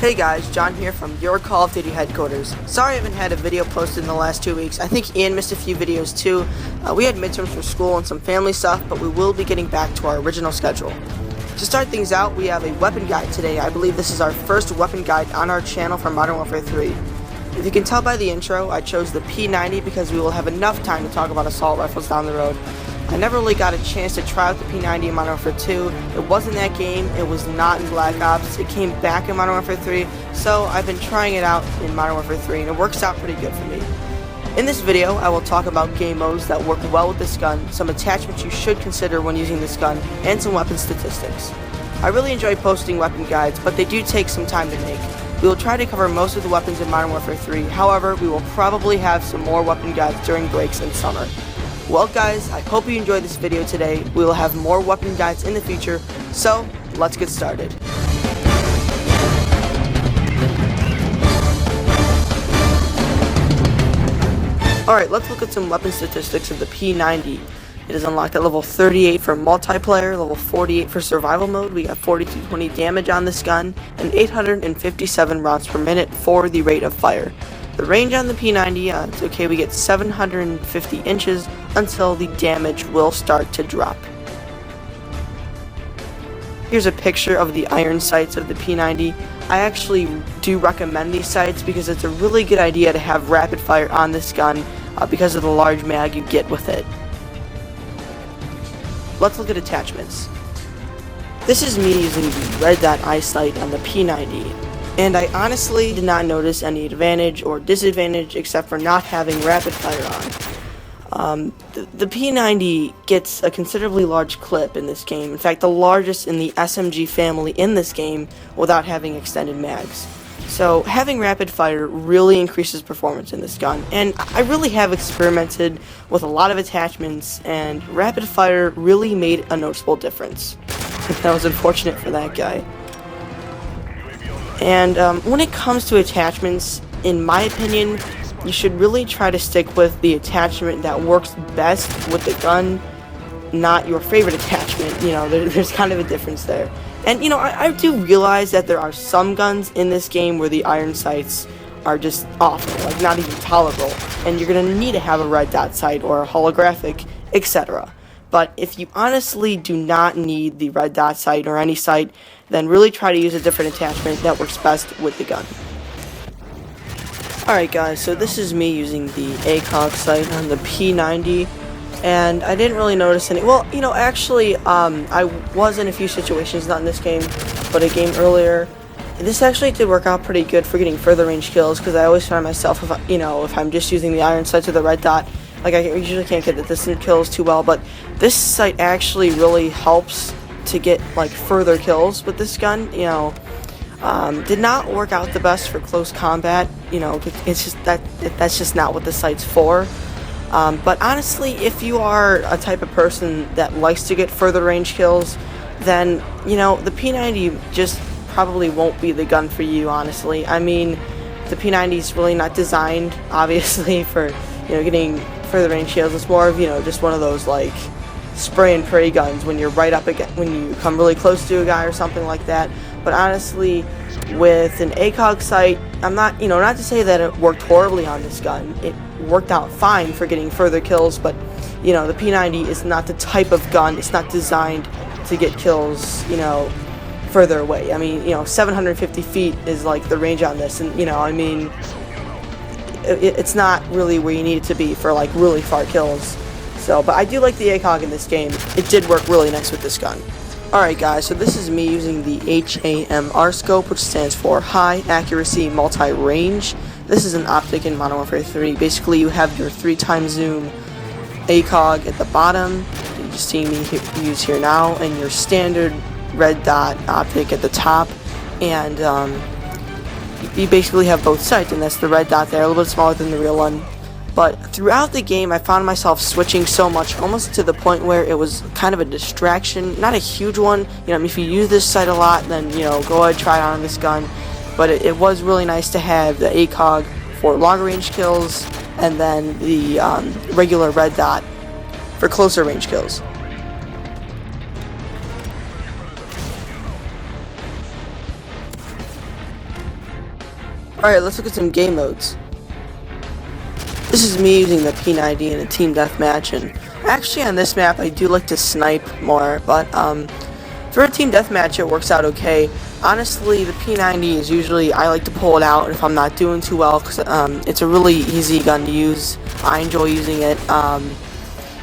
Hey guys, John here from your Call of Duty headquarters. Sorry I haven't had a video posted in the last 2 weeks. I think Ian missed a few videos too. We had midterms for school and some family stuff, but we will be getting back to our original schedule. To start things out, we have a weapon guide today. I believe this is our first weapon guide on our channel for Modern Warfare 3. If you can tell by the intro, I chose the P90 because we will have enough time to talk about assault rifles down the road. I never really got a chance to try out the P90 in Modern Warfare 2. It wasn't that game, it was not in Black Ops, it came back in Modern Warfare 3, so I've been trying it out in Modern Warfare 3 and it works out pretty good for me. In this video, I will talk about game modes that work well with this gun, some attachments you should consider when using this gun, and some weapon statistics. I really enjoy posting weapon guides, but they do take some time to make. We will try to cover most of the weapons in Modern Warfare 3, however, we will probably have some more weapon guides during breaks in summer. Well guys, I hope you enjoyed this video today. We will have more weapon guides in the future, so let's get started. Alright, let's look at some weapon statistics of the P90. It is unlocked at level 38 for multiplayer, level 48 for survival mode. We got 4220 damage on this gun, and 857 rounds per minute for the rate of fire. The range on the P90, it's okay, we get 750 inches until the damage will start to drop. Here's a picture of the iron sights of the P90. I actually do recommend these sights because it's a really good idea to have rapid fire on this gun because of the large mag you get with it. Let's look at attachments. This is me using the red dot eye sight on the P90. And I honestly did not notice any advantage or disadvantage except for not having rapid fire on. The P90 gets a considerably large clip in this game, in fact the largest in the SMG family in this game without having extended mags. So having rapid fire really increases performance in this gun, and I really have experimented with a lot of attachments and rapid fire really made a noticeable difference. That was unfortunate for that guy. And when it comes to attachments, in my opinion, you should really try to stick with the attachment that works best with the gun, not your favorite attachment. You know, there's kind of a difference there. And, you know, I do realize that there are some guns in this game where the iron sights are just awful, like not even tolerable, and you're going to need to have a red dot sight or a holographic, etc. But if you honestly do not need the red dot sight or any sight, then really try to use a different attachment that works best with the gun. Alright guys, so this is me using the ACOG sight on the P90, and I didn't really notice any, well, you know, actually, I was in a few situations, not in this game, but a game earlier. This actually did work out pretty good for getting further range kills, because I always find myself, if I'm just using the iron sights or the red dot, like I usually can't get the distant kills too well, but this sight actually really helps to get like further kills with this gun. You know, did not work out the best for close combat. You know, it's just that's just not what the sight's for. But honestly, if you are a type of person that likes to get further range kills, then you know the P90 just probably won't be the gun for you. Honestly, I mean, the P90 is really not designed, obviously, for getting further range kills. It's more of just one of those like spray and pray guns when you're right up against, when you come really close to a guy or something like that. But honestly, with an ACOG sight, I'm not not to say that it worked horribly on this gun. It worked out fine for getting further kills, but the P90 is not the type of gun. It's not designed to get kills further away. I mean, 750 feet is like the range on this, and I mean, it's not really where you need it to be for like really far kills. So, but I do like the ACOG in this game. It did work really nice with this gun. Alright guys, so this is me using the HAMR scope, which stands for High Accuracy Multi-Range. This is an optic in Modern Warfare 3. Basically, you have your 3x zoom ACOG at the bottom, you just see me use here now, and your standard red dot optic at the top, and you basically have both sights, and that's the red dot there, a little bit smaller than the real one. But throughout the game, I found myself switching so much, almost to the point where it was kind of a distraction. Not a huge one. I mean, if you use this sight a lot, then go ahead, try it on this gun. But it was really nice to have the ACOG for longer range kills, and then the regular red dot for closer range kills. Alright, let's look at some game modes. This is me using the P90 in a team deathmatch, and actually on this map I do like to snipe more, but for a team deathmatch it works out okay. Honestly, the P90 is usually, I like to pull it out if I'm not doing too well, because it's a really easy gun to use. I enjoy using it.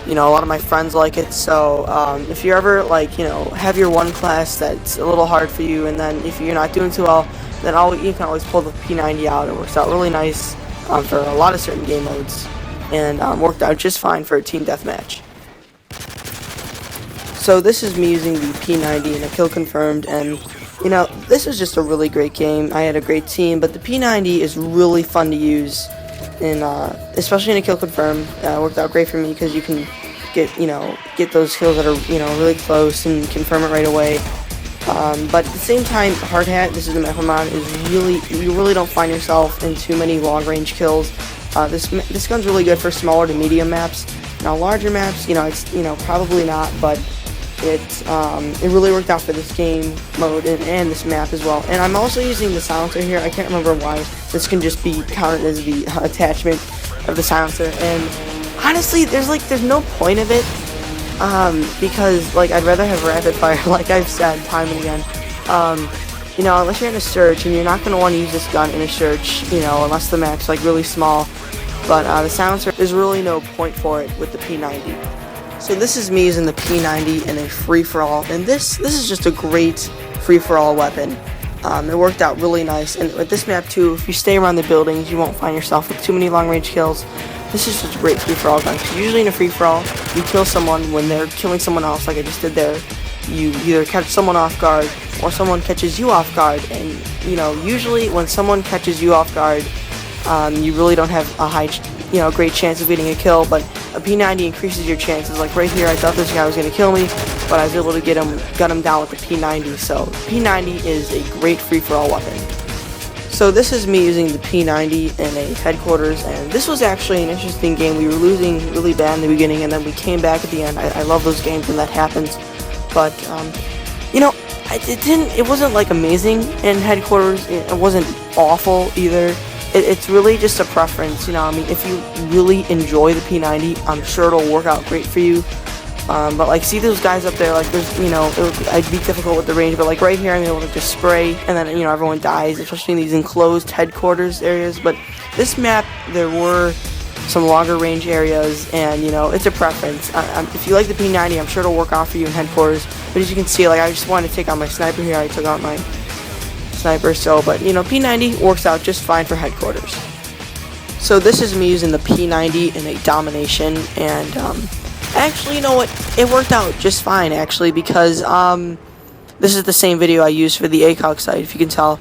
You know, a lot of my friends like it, so if you ever, like, you know, have your one class that's a little hard for you, and then if you're not doing too well, then you can always pull the P90 out. It works out really nice for a lot of certain game modes, and worked out just fine for a team deathmatch. So this is me using the P90 in a kill confirmed, and you know, this was just a really great game. I had a great team, but the P90 is really fun to use, in especially in a kill confirm. Worked out great for me because you can get those kills that are, you know, really close and confirm it right away. But at the same time, hard hat, this is the map I'm on, is you really don't find yourself in too many long range kills. This gun's really good for smaller to medium maps. Now larger maps, you know, it's, you know, probably not, but it really worked out for this game mode and this map as well. And I'm also using the silencer here. I can't remember why. This can just be counted as the attachment of the silencer. And honestly, there's no point of it, because like I'd rather have rapid fire, like I've said time and again. You know, unless you're in a search, and you're not going to want to use this gun in a search, you know, unless the map's like really small. But the silencer, there's really no point for it with the P90. So this is me using the P90 in a free-for-all, and this is just a great free-for-all weapon. It worked out really nice, and with this map too, if you stay around the buildings, you won't find yourself with too many long-range kills. This is just a great free-for-all gun, because usually in a free-for-all, you kill someone when they're killing someone else, like I just did there. You either catch someone off guard, or someone catches you off guard, and, you know, usually when someone catches you off guard, you really don't have a great chance of getting a kill, but a P90 increases your chances. Like right here, I thought this guy was going to kill me, but I was able to gun him down with the P90, so P90 is a great free-for-all weapon. So this is me using the P90 in a headquarters, and this was actually an interesting game. We were losing really bad in the beginning, and then we came back at the end. I love those games when that happens, but, you know, it wasn't like amazing in headquarters. It wasn't awful either. It's really just a preference, you know. I mean, if you really enjoy the P90, I'm sure it'll work out great for you. But like, see those guys up there, like, there's, you know, I'd be difficult with the range, but like right here, I'm able to just spray, and then, you know, everyone dies, especially in these enclosed headquarters areas. But this map, there were some longer range areas, and, you know, it's a preference. If you like the P90, I'm sure it'll work out for you in headquarters. But as you can see, like, I just wanted to take out my sniper here. I took out my sniper, but you know, P90 works out just fine for headquarters. So this is me using the P90 in a domination, and actually, you know what, it worked out just fine actually, because this is the same video I used for the ACOG site, if you can tell.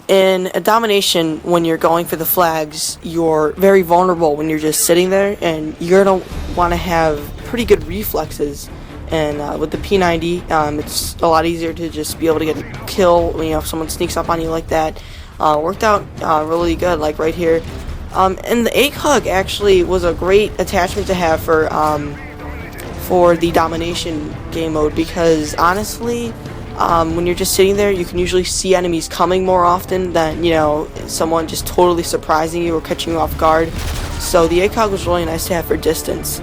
In a domination, when you're going for the flags, you're very vulnerable when you're just sitting there, and you're gonna want to have pretty good reflexes. And with the P90, it's a lot easier to just be able to get a kill, you know, if someone sneaks up on you like that. Worked out really good, like right here. And the ACOG actually was a great attachment to have for the domination game mode, because honestly, when you're just sitting there, you can usually see enemies coming more often than, you know, someone just totally surprising you or catching you off guard. So the ACOG was really nice to have for distance.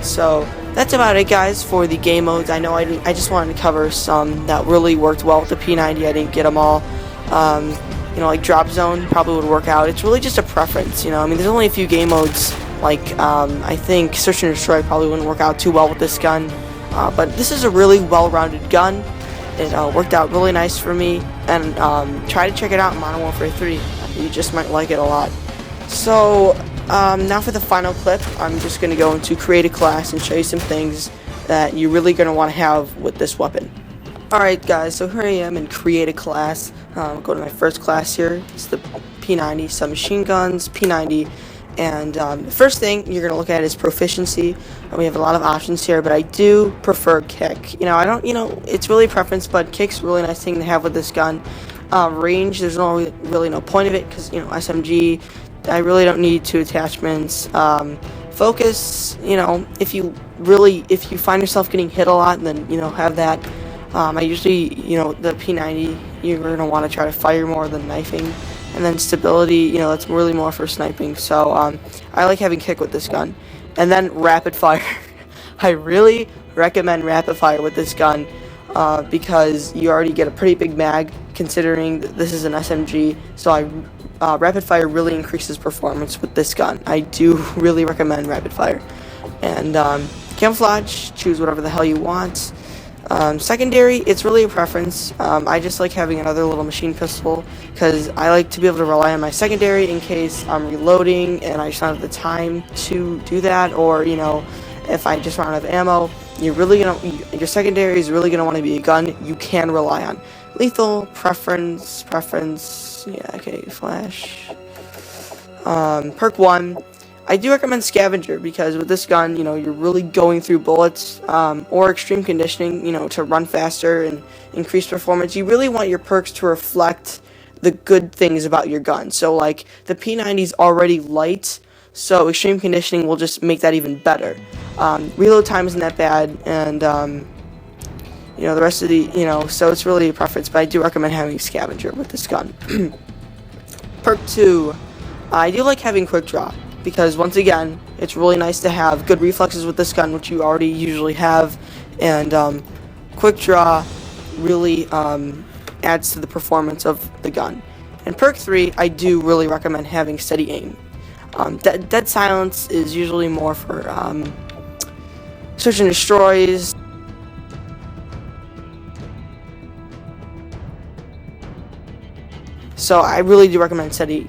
So that's about it, guys, for the game modes. I know I just wanted to cover some that really worked well with the P90. I didn't get them all. You know, like Drop Zone probably would work out. It's really just a preference, you know. I mean, there's only a few game modes, like I think Search and Destroy probably wouldn't work out too well with this gun. But this is a really well-rounded gun. It worked out really nice for me, and try to check it out in Modern Warfare 3. You just might like it a lot. So now for the final clip, I'm just going to go into create a class and show you some things that you're really going to want to have with this weapon. Alright guys, so here I am in create a class. I'll go to my first class here. It's the P90, submachine guns, P90, and the first thing you're going to look at is proficiency. We have a lot of options here, but I do prefer kick. You know, it's really a preference, but kick's a really nice thing to have with this gun. Range, there's really no point of it, because, you know, SMG, I really don't need two attachments. Focus, you know, if you find yourself getting hit a lot, then, you know, have that. I usually, the P90, you're going to want to try to fire more than knifing. And then stability, that's really more for sniping. So I like having kick with this gun. And then rapid fire. I really recommend rapid fire with this gun because you already get a pretty big mag considering that this is an SMG. So rapid fire really increases performance with this gun. I do really recommend rapid fire. And camouflage, choose whatever the hell you want. Secondary, it's really a preference. I just like having another little machine pistol because I like to be able to rely on my secondary in case I'm reloading and I just don't have the time to do that, or if I just run out of ammo. Your secondary is really gonna want to be a gun you can rely on. Lethal preference. Yeah, okay, flash. Perk 1. I do recommend Scavenger because with this gun, you're really going through bullets, or extreme conditioning, to run faster and increase performance. You really want your perks to reflect the good things about your gun. So like the P90 is already light, so extreme conditioning will just make that even better. Reload time isn't that bad, and the rest of the, so it's really a preference, but I do recommend having Scavenger with this gun. Perk 2, I do like having Quick Draw, because once again, it's really nice to have good reflexes with this gun, which you already usually have, and Quick Draw really adds to the performance of the gun. And Perk 3, I do really recommend having Steady Aim. Dead Silence is usually more for search and destroys. So I really do recommend steady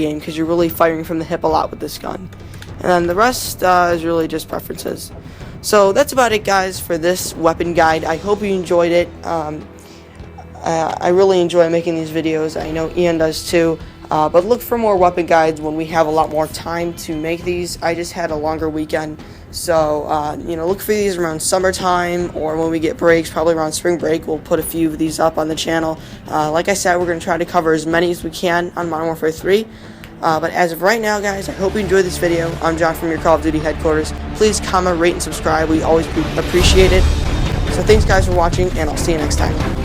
aim because you're really firing from the hip a lot with this gun. And then the rest is really just preferences. So that's about it, guys, for this weapon guide. I hope you enjoyed it. I really enjoy making these videos. I know Ian does too. But look for more weapon guides when we have a lot more time to make these. I just had a longer weekend. So, look for these around summertime or when we get breaks, probably around spring break. We'll put a few of these up on the channel. Like I said, we're going to try to cover as many as we can on Modern Warfare 3. But as of right now, guys, I hope you enjoyed this video. I'm John from your Call of Duty headquarters. Please comment, rate, and subscribe. We always appreciate it. So thanks, guys, for watching, and I'll see you next time.